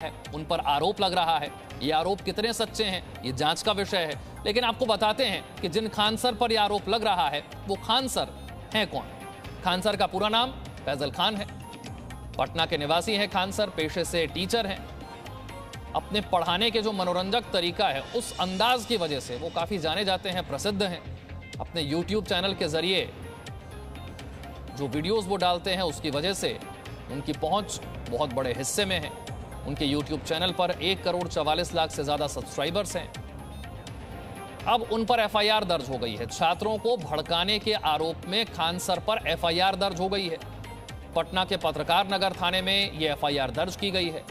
है, उन पर आरोप लग रहा है। ये आरोप कितने सच्चे हैं ये जांच का विषय है, लेकिन आपको बताते हैं कि जिन खान सर पर यह आरोप लग रहा है वो खान सर हैं कौन। खान सर का पूरा नाम फैजल खान है, पटना के निवासी हैं खान सर, पेशे से टीचर हैं। अपने पढ़ाने के जो मनोरंजक तरीका है उस अंदाज की वजह से वो काफी जाने जाते हैं, प्रसिद्ध हैं। अपने यूट्यूब चैनल के जरिए जो वीडियोस वो डालते हैं उसकी वजह से उनकी पहुंच बहुत बड़े हिस्से में है। उनके YouTube चैनल पर 1,44,00,000 से ज्यादा सब्सक्राइबर्स हैं। अब उन पर FIR दर्ज हो गई है। छात्रों को भड़काने के आरोप में खान सर पर FIR दर्ज हो गई है। पटना के पत्रकार नगर थाने में यह FIR दर्ज की गई है।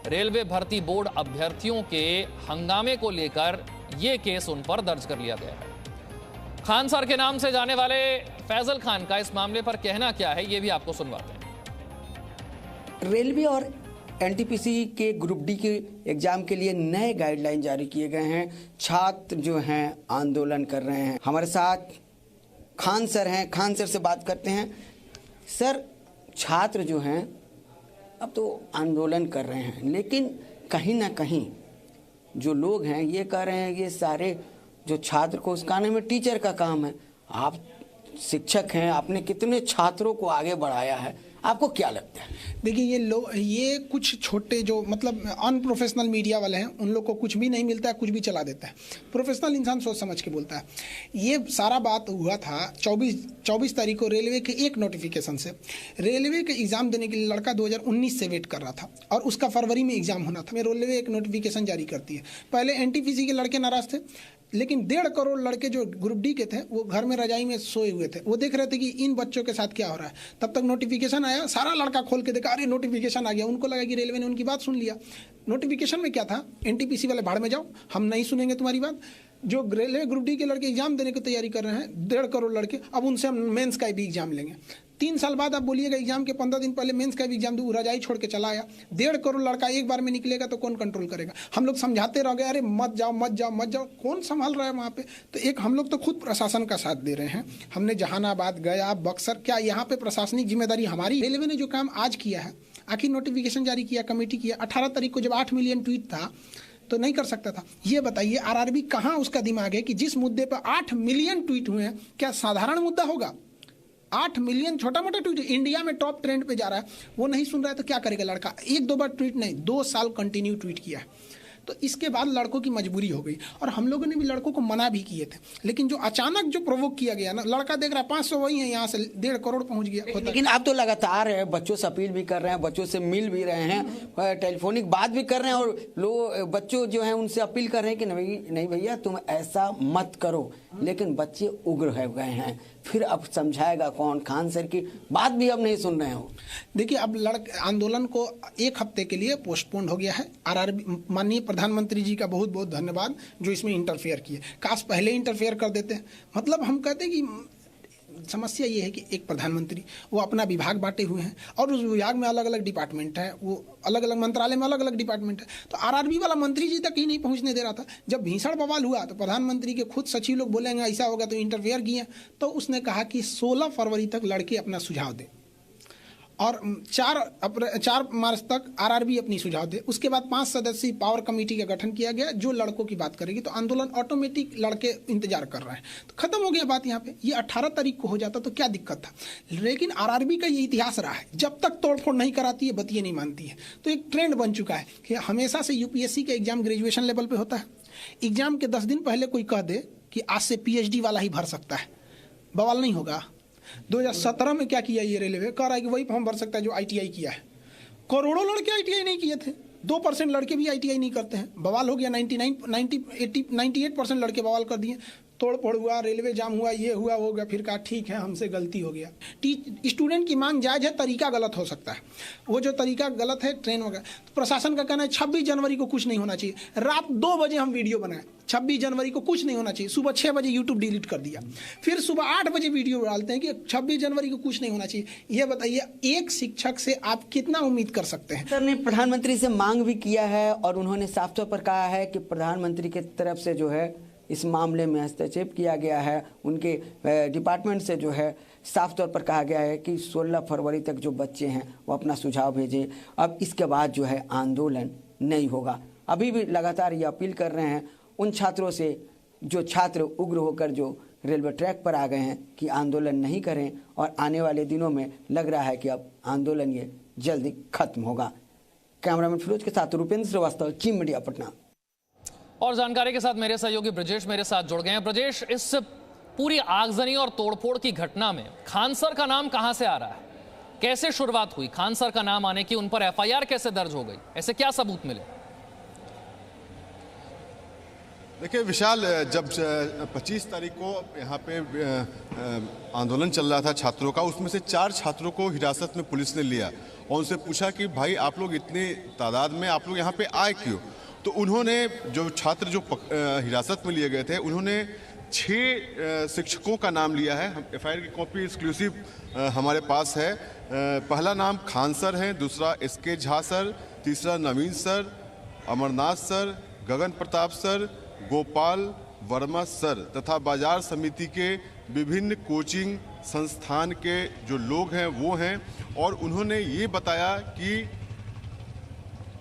रेलवे भर्ती बोर्ड अभ्यर्थियों के हंगामे को लेकर यह केस उन पर दर्ज कर लिया गया है। खान सर के नाम से जाने वाले फैजल खान का इस मामले पर कहना क्या है, यह भी आपको सुनवाते हैं। रेलवे और NTPC के ग्रुप डी के एग्जाम के लिए नए गाइडलाइन जारी किए गए हैं। छात्र जो हैं आंदोलन कर रहे हैं। हमारे साथ खान सर हैं, खान सर से बात करते हैं। सर, छात्र जो हैं अब तो आंदोलन कर रहे हैं, लेकिन कहीं ना कहीं जो लोग हैं ये कह रहे हैं ये सारे जो छात्र को उसकाने में टीचर का काम है। आप शिक्षक हैं, आपने कितने छात्रों को आगे बढ़ाया है, आपको क्या लगता है? देखिए, ये कुछ छोटे जो मतलब अनप्रोफेशनल मीडिया वाले हैं, उन लोग को कुछ भी नहीं मिलता है, कुछ भी चला देता है। प्रोफेशनल इंसान सोच समझ के बोलता है। ये सारा बात हुआ था 24 तारीख को रेलवे के एक नोटिफिकेशन से। रेलवे के एग्जाम देने के लिए लड़का 2019 से वेट कर रहा था और उसका फरवरी में एग्जाम होना था। रेलवे एक नोटिफिकेशन जारी करती है। पहले NTPC के लड़के नाराज थे, लेकिन 1.5 करोड़ लड़के जो ग्रुप डी के थे वो घर में रजाई में सोए हुए थे। वो देख रहे थे कि इन बच्चों के साथ क्या हो रहा है। तब तक नोटिफिकेशन आया, सारा लड़का खोल के देखा, अरे नोटिफिकेशन आ गया। उनको लगा कि रेलवे ने उनकी बात सुन लिया। नोटिफिकेशन में क्या था? NTPC वाले भाड़ में जाओ, हम नहीं सुनेंगे तुम्हारी बात। जो रेलवे ग्रुप डी के लड़के एग्जाम देने की तैयारी कर रहे हैं, 1.5 करोड़ लड़के, अब उनसे हम मेंस का भी एग्जाम लेंगे। 3 साल बाद आप बोलिएगा एग्जाम के 15 दिन पहले मेंस का भी एग्जाम दो, रजाई छोड़ के चला आया। 1.5 करोड़ लड़का एक बार में निकलेगा तो कौन कंट्रोल करेगा? हम लोग समझाते रह गए, अरे मत जाओ मत जाओ मत जाओ, कौन संभाल रहा है वहाँ पे? तो एक हम लोग तो खुद प्रशासन का साथ दे रहे हैं। हमने जहानाबाद, गया, बक्सर, क्या यहाँ पे प्रशासनिक जिम्मेदारी हमारी? रेलवे ने जो काम आज किया है, आखिर नोटिफिकेशन जारी किया, कमेटी किया। 18 तारीख को जब 8 मिलियन ट्वीट था तो नहीं कर सकता था? ये बताइए RRB कहाँ उसका दिमाग है कि जिस मुद्दे पर 8 मिलियन ट्वीट हुए हैं, क्या साधारण मुद्दा होगा? 8 मिलियन छोटा मोटा ट्वीट, इंडिया में टॉप ट्रेंड पे जा रहा है, वो नहीं सुन रहा है तो क्या करेगा लड़का? 1-2 बार ट्वीट नहीं, 2 साल कंटिन्यू ट्वीट किया है। तो इसके बाद लड़कों की मजबूरी हो गई और हम लोगों ने भी लड़कों को मना भी किए थे। लेकिन जो अचानक जो प्रोवोक किया गया ना, लड़का देख रहा है 500 वही है, यहाँ से 1.5 करोड़ पहुंच गया। लेकिन आप तो लगातार बच्चों से अपील भी कर रहे हैं, बच्चों से मिल भी रहे हैं, टेलीफोनिक बात भी कर रहे हैं, और लोग बच्चों जो हैं उनसे अपील कर रहे हैं कि नहीं भैया तुम ऐसा मत करो। लेकिन बच्चे उग्र हो गए हैं। फिर अब समझाएगा कौन? खान सर की बात भी अब नहीं सुन रहे हो। देखिए, अब आंदोलन को 1 हफ्ते के लिए पोस्टपोन हो गया है। RRB, माननीय प्रधानमंत्री जी का बहुत बहुत धन्यवाद जो इसमें इंटरफेयर किए। काश पहले इंटरफेयर कर देते हैं। मतलब हम कहते हैं कि समस्या ये है कि एक प्रधानमंत्री, वो अपना विभाग बांटे हुए हैं और उस विभाग में अलग अलग डिपार्टमेंट है, वो अलग अलग मंत्रालय में अलग अलग डिपार्टमेंट है। तो RRB वाला मंत्री जी तक ही नहीं पहुंचने दे रहा था। जब भीषण बवाल हुआ तो प्रधानमंत्री के खुद सचिव लोग बोलेंगे ऐसा होगा, तो इंटरफेयर किए। तो उसने कहा कि 16 फरवरी तक लड़के अपना सुझाव दें और 4 मार्च तक RRB अपनी सुझाव दे। उसके बाद 5 सदस्यीय पावर कमेटी का गठन किया गया जो लड़कों की बात करेगी। तो आंदोलन ऑटोमेटिक लड़के इंतजार कर रहे हैं, तो खत्म हो गया बात यहाँ पे। ये 18 तारीख को हो जाता तो क्या दिक्कत था? लेकिन RRB का ये इतिहास रहा है, जब तक तोड़फोड़ नहीं कराती है बतिये नहीं मानती है। तो एक ट्रेंड बन चुका है कि हमेशा से UPSC का एग्जाम ग्रेजुएशन लेवल पे होता है। एग्जाम के 10 दिन पहले कोई कह दे कि आज से PhD वाला ही भर सकता है, बवाल नहीं होगा। 2017 में क्या किया ये रेलवे? कह रहा है कि वही फॉर्म भर सकता है जो ITI किया है। करोड़ों लड़के ITI नहीं किए थे, 2% लड़के भी ITI नहीं करते हैं। बवाल हो गया। 98% लड़के बवाल कर दिए। तोड़ फोड़ हुआ, रेलवे जाम हुआ, ये हुआ वो गया। फिर कहा ठीक है हमसे गलती हो गया। स्टूडेंट की मांग जायज है, तरीका गलत हो सकता है। वो जो तरीका गलत है, ट्रेन हो गया। तो प्रशासन का कहना है 26 जनवरी को कुछ नहीं होना चाहिए। रात 2 बजे हम वीडियो बनाए, 26 जनवरी को कुछ नहीं होना चाहिए। सुबह 6 बजे YouTube डिलीट कर दिया। फिर सुबह 8 बजे वीडियो डालते हैं कि 26 जनवरी को कुछ नहीं होना चाहिए। ये बताइए, एक शिक्षक से आप कितना उम्मीद कर सकते हैं? सर ने प्रधानमंत्री से मांग भी किया है और उन्होंने साफ तौर पर कहा है कि प्रधानमंत्री की तरफ से जो है इस मामले में हस्तक्षेप किया गया है। उनके डिपार्टमेंट से जो है साफ तौर पर कहा गया है कि 16 फरवरी तक जो बच्चे हैं वो अपना सुझाव भेजें। अब इसके बाद जो है आंदोलन नहीं होगा। अभी भी लगातार ये अपील कर रहे हैं उन छात्रों से जो छात्र उग्र होकर जो रेलवे ट्रैक पर आ गए हैं कि आंदोलन नहीं करें, और आने वाले दिनों में लग रहा है कि अब आंदोलन ये जल्दी खत्म होगा। कैमरामैन फिरोज के साथ रुपेंद्र श्रीवास्तव, चीम मीडिया, पटना। और जानकारी के साथ मेरे सहयोगी ब्रजेश मेरे साथ जुड़ गए हैं। ब्रजेश, इस पूरी आगजनी और तोड़फोड़ की घटना में खान सर का नाम कहां से आ रहा है? कैसे शुरुआत हुई? खान सर का नाम आने की, उन पर एफआईआर कैसे दर्ज हो गई? ऐसे क्या सबूत मिले? देखिए विशाल, जब 25 तारीख को यहाँ पे आंदोलन चल रहा था छात्रों का, उसमें से 4 छात्रों को हिरासत में पुलिस ने लिया और उनसे पूछा कि भाई आप लोग इतने तादाद में आप लोग यहाँ पे आए क्यों? तो उन्होंने, जो छात्र जो हिरासत में लिए गए थे, उन्होंने 6 शिक्षकों का नाम लिया है। एफआईआर की कॉपी एक्सक्लूसिव हमारे पास है। पहला नाम खान सर है, दूसरा SK झा सर, तीसरा नवीन सर, अमरनाथ सर, गगन प्रताप सर, गोपाल वर्मा सर तथा बाजार समिति के विभिन्न कोचिंग संस्थान के जो लोग हैं वो हैं। और उन्होंने ये बताया कि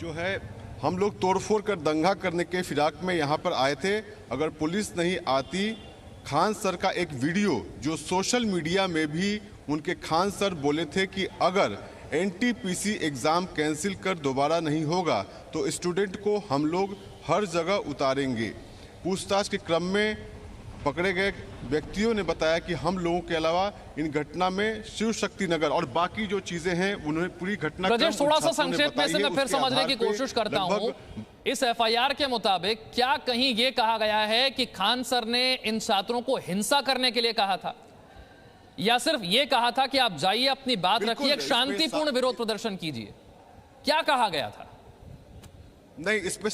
जो है हम लोग तोड़फोड़ कर दंगा करने के फिराक में यहाँ पर आए थे। अगर पुलिस नहीं आती, खान सर का एक वीडियो जो सोशल मीडिया में भी उनके खान सर बोले थे कि अगर NTPC एग्ज़ाम कैंसिल कर दोबारा नहीं होगा तो स्टूडेंट को हम लोग हर जगह उतारेंगे। पूछताछ के क्रम में पकड़े गए व्यक्तियों ने बताया कि हम लोगों के अलावा इन घटना में शिव शक्ति नगर और बाकी जो चीजें हैं उन्होंने पूरी घटना थोड़ा सा संक्षेप में से मैं फिर समझने की कोशिश करता हूं। इस एफआईआर के मुताबिक क्या कहीं ये कहा गया है कि खान सर ने इन छात्रों को हिंसा करने के लिए कहा था, या सिर्फ ये कहा था कि आप जाइए अपनी बात रखिए, एक शांतिपूर्ण विरोध प्रदर्शन कीजिए? क्या कहा गया था? नहीं, इसमें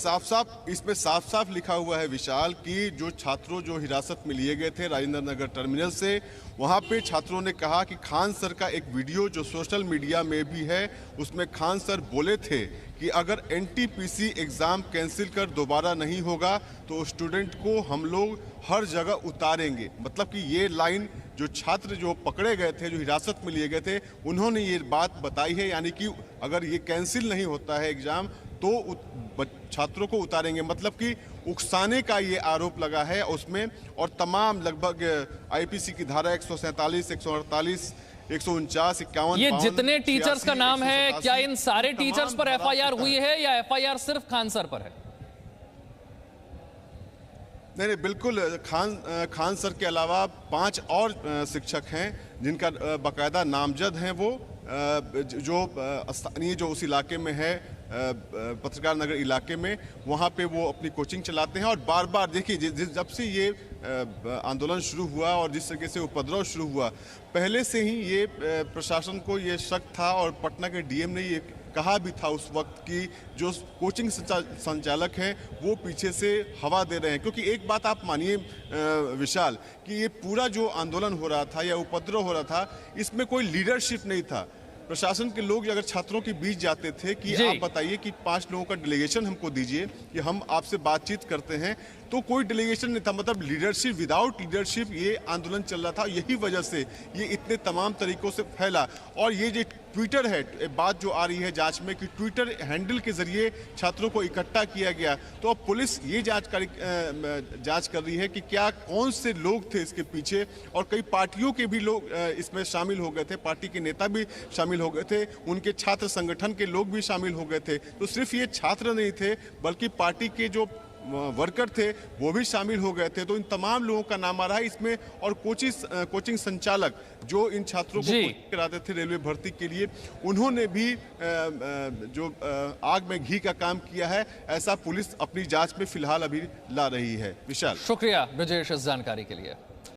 साफ साफ लिखा हुआ है विशाल कि जो छात्रों जो हिरासत में लिए गए थे राजेंद्र नगर टर्मिनल से, वहां पे छात्रों ने कहा कि खान सर का एक वीडियो जो सोशल मीडिया में भी है, उसमें खान सर बोले थे कि अगर NTPC एग्ज़ाम कैंसिल कर दोबारा नहीं होगा तो स्टूडेंट को हम लोग हर जगह उतारेंगे। मतलब कि ये लाइन जो छात्र जो पकड़े गए थे, जो हिरासत में लिए गए थे, उन्होंने ये बात बताई है, यानी कि अगर ये कैंसिल नहीं होता है एग्ज़ाम तो छात्रों को उतारेंगे। मतलब कि उकसाने का ये आरोप लगा है उसमें। और तमाम लगभग IPC की धारा 147, 148, 149, 51, ये जितने टीचर्स का नाम है, क्या इन सारे टीचर्स पर एफआईआर हुई है या एफआईआर सिर्फ खान सर पर है? नहीं, बिल्कुल। खान सर के अलावा 5 और शिक्षक हैं जिनका बाकायदा नामजद हैं। वो जो स्थानीय जो उस इलाके में है, पत्रकार नगर इलाके में, वहाँ पे वो अपनी कोचिंग चलाते हैं। और बार बार देखिए, जब से ये आंदोलन शुरू हुआ और जिस तरीके से उपद्रव शुरू हुआ, पहले से ही ये प्रशासन को ये शक था और पटना के DM ने ये कहा भी था उस वक्त कि जो कोचिंग संचालक हैं वो पीछे से हवा दे रहे हैं। क्योंकि एक बात आप मानिए विशाल, कि ये पूरा जो आंदोलन हो रहा था या उपद्रव हो रहा था, इसमें कोई लीडरशिप नहीं था। प्रशासन के लोग अगर छात्रों के बीच जाते थे कि आप बताइए कि 5 लोगों का डेलीगेशन हमको दीजिए कि हम आपसे बातचीत करते हैं, तो कोई डेलीगेशन नहीं था। मतलब लीडरशिप, विदाउट लीडरशिप ये आंदोलन चल रहा था। यही वजह से ये इतने तमाम तरीकों से फैला। और ये जो ट्विटर है, बात जो आ रही है जांच में कि ट्विटर हैंडल के जरिए छात्रों को इकट्ठा किया गया, तो अब पुलिस ये जांच कर रही है कि क्या कौन से लोग थे इसके पीछे। और कई पार्टियों के भी लोग इसमें शामिल हो गए थे, पार्टी के नेता भी शामिल हो गए थे, उनके छात्र संगठन के लोग भी शामिल हो गए थे। तो सिर्फ ये छात्र नहीं थे बल्कि पार्टी के जो वर्कर थे वो भी शामिल हो गए थे। तो इन तमाम लोगों का नाम आ रहा है इसमें। और कोचिंग संचालक जो इन छात्रों को कराते थे रेलवे भर्ती के लिए, उन्होंने भी जो आग में घी का काम किया है, ऐसा पुलिस अपनी जांच में फिलहाल अभी ला रही है। विशाल, शुक्रिया ब्रजेश इस जानकारी के लिए।